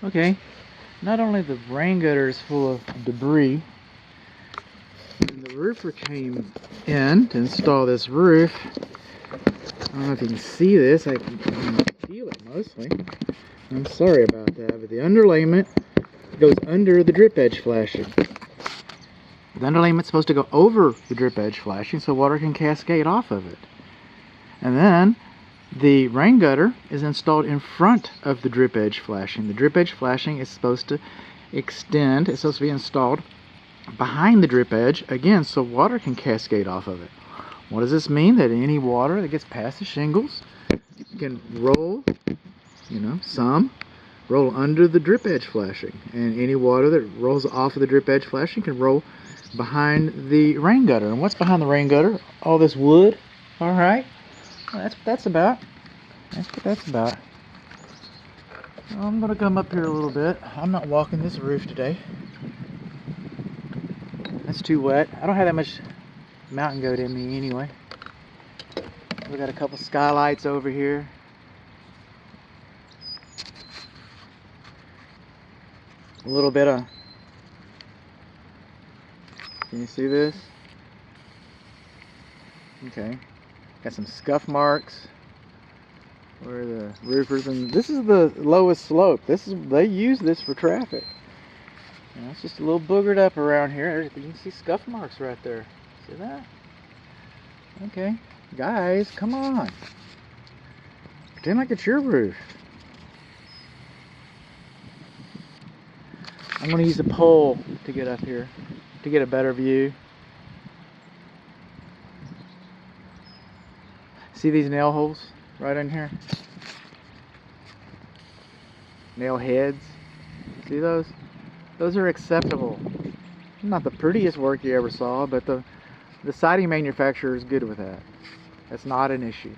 Okay, not only the rain gutter is full of debris, when the roofer came in to install this roof, I don't know if you can see this, I can feel it mostly. I'm sorry about that, but the underlayment goes under the drip edge flashing. The underlayment's supposed to go over the drip edge flashing so water can cascade off of it. And then the rain gutter is installed in front of the drip edge flashing. The drip edge flashing is supposed to extend, it's supposed to be installed behind the drip edge, again, so water can cascade off of it. What does this mean? That any water that gets past the shingles can roll, some roll under the drip edge flashing, and any water that rolls off of the drip edge flashing can roll behind the rain gutter. And what's behind the rain gutter? All this wood. All right, well, that's what that's about. That's what that's about. Well, I'm gonna come up here a little bit. I'm not walking this roof today. It's too wet. I don't have that much mountain goat in me anyway. We got a couple skylights over here. A little bit of, can you see this? Okay, got some scuff marks where the roofers, and this is the lowest slope. They use this for traffic. It's just a little boogered up around here. You can see scuff marks right there. See that? Okay, guys, come on. Pretend like it's your roof. I'm going to use a pole to get up here to get a better view. See these nail holes right in here? Nail heads. See those? Those are acceptable. Not the prettiest work you ever saw, but the siding manufacturer is good with that. That's not an issue.